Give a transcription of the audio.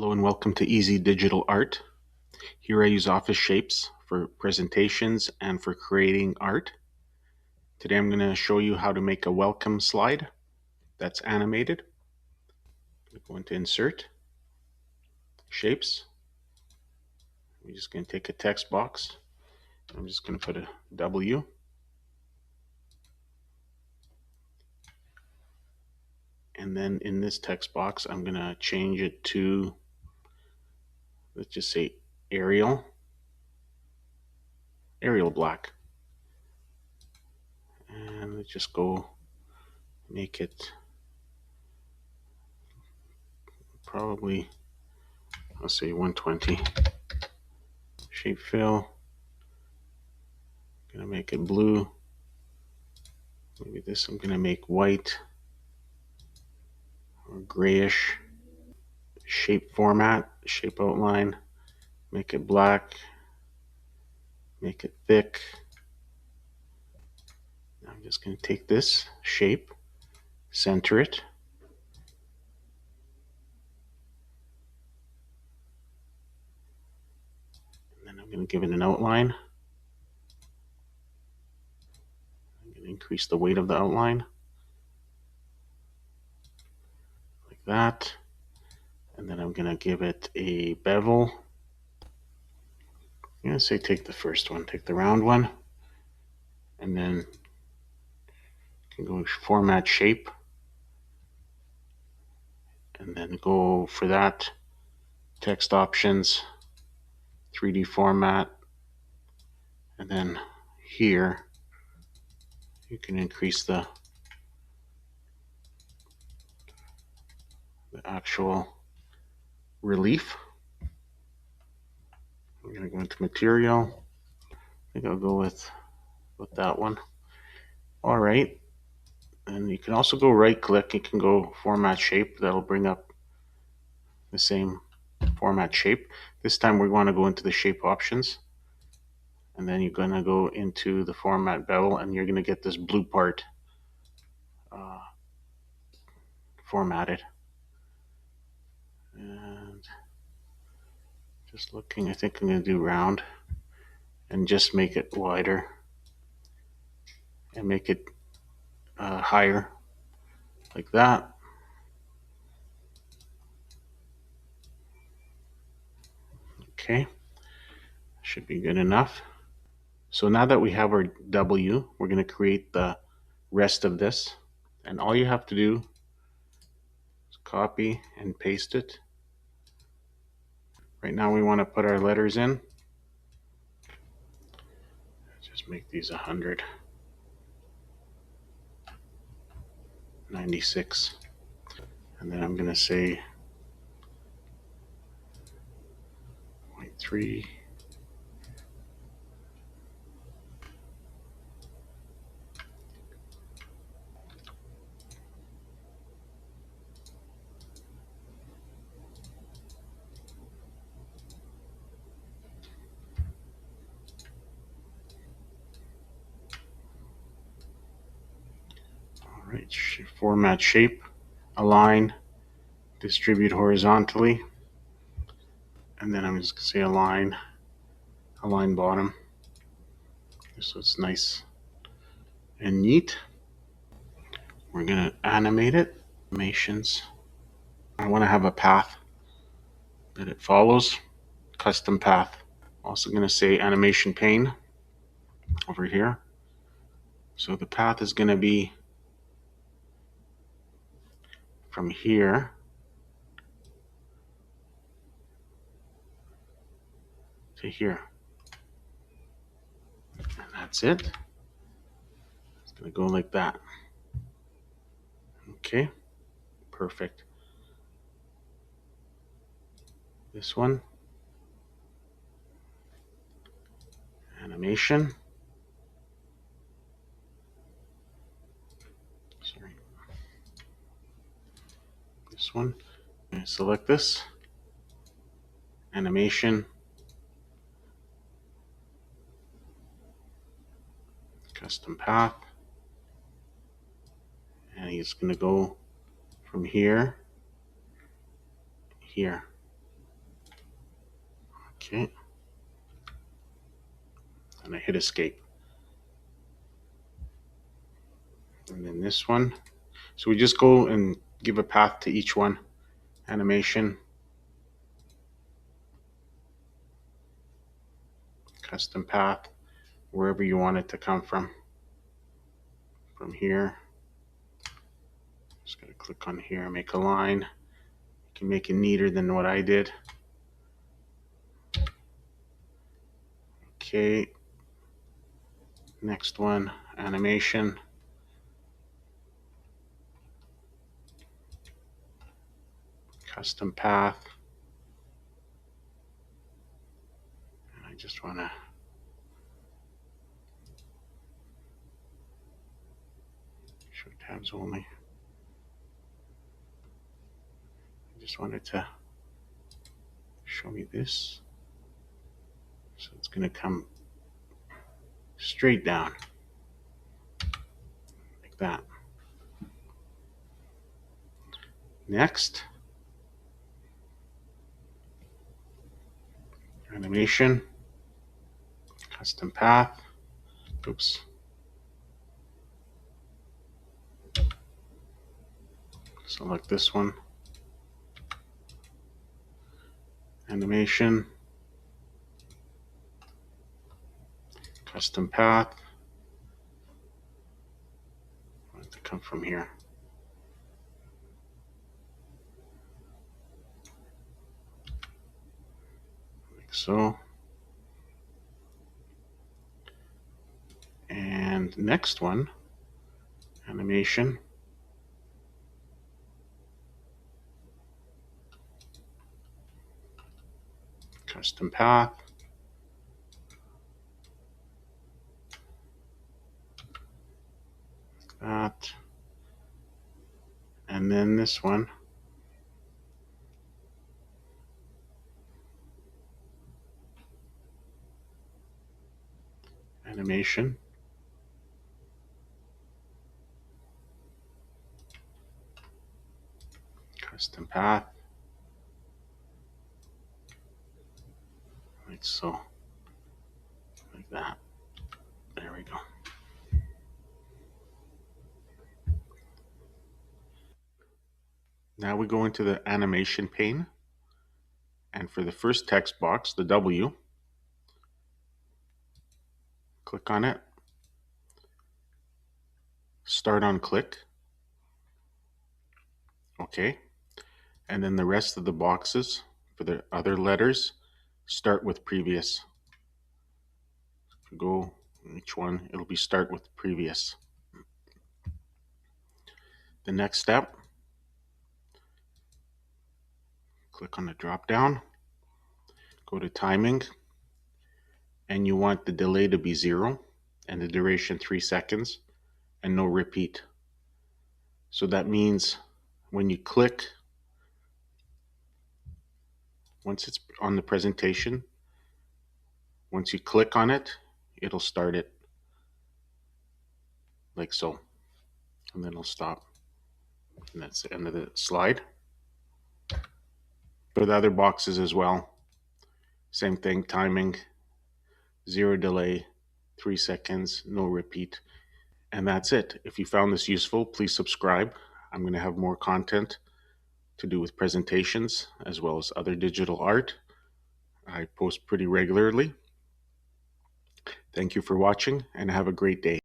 Hello and welcome to Easy Digital Art. Here I use Office shapes for presentations and for creating art. Today I'm going to show you how to make a welcome slide that's animated. I'm going to Insert, Shapes. I'm just going to take a text box. I'm just going to put a W. And then in this text box I'm going to change it to, let's just say Arial black. And let's just go make it probably, let's say 120. Shape fill. I'm gonna make it blue. Maybe this I'm gonna make white or grayish. Shape format, shape outline, make it black, make it thick. I'm just gonna take this shape, center it, and then I'm gonna give it an outline. I'm gonna increase the weight of the outline like that. And then I'm gonna give it a bevel. I'm gonna say take the first one, take the round one, and then you can go format shape, and then go for that, text options, 3D format, and then here you can increase the actual relief. I'm going to go into material. I think I'll go with that one. All right. And you can also go right click. You can go format shape. That'll bring up the same format shape. This time we want to go into the shape options. And then you're going to go into the format bevel and you're going to get this blue part formatted. And just looking, I think I'm going to do round and just make it wider and make it higher like that. Okay, should be good enough. So now that we have our W, we're going to create the rest of this. And all you have to do is copy and paste it. Right now we want to put our letters in. Just make these 100. 96. And then I'm going to say 0.3. All right, format shape, align, distribute horizontally. And then I'm just going to say align bottom. So it's nice and neat. We're going to animate it. Animations. I want to have a path that it follows. Custom path. Also going to say animation pane over here. So the path is going to be from here to here. And that's it. It's going to go like that. Okay, perfect. This one, animation. Sorry. This one. I'm select this. Animation. Custom path. And he's going to go from here, here. Okay. And I hit escape. And then this one. So we just go and give a path to each one. Animation, custom path, wherever you want it to come from. From here, just gonna click on here, make a line. You can make it neater than what I did. Okay, next one, animation. Custom path. And I just want to show tabs only. I just wanted to show me this. So it's going to come straight down like that. Next, animation, custom path. Oops. Select this one. Animation, custom path. I want it to come from here. Like so. And next one, animation, custom path. That. And then this one, animation, custom path, like so, like that. There we go. Now we go into the animation pane, and for the first text box, the W, click on it, start on click, okay, and then the rest of the boxes for the other letters start with previous. If you go each one, it'll be start with previous. The next step, click on the drop down, go to timing, and you want the delay to be 0 and the duration 3 seconds and no repeat. So that means when you click, once it's on the presentation, once you click on it, it'll start it like so, and then it'll stop. And that's the end of the slide. For the other boxes as well, same thing, timing, 0 delay, 3 seconds, no repeat. And that's it. If you found this useful, please subscribe. I'm going to have more content to do with presentations as well as other digital art. I post pretty regularly. Thank you for watching and have a great day.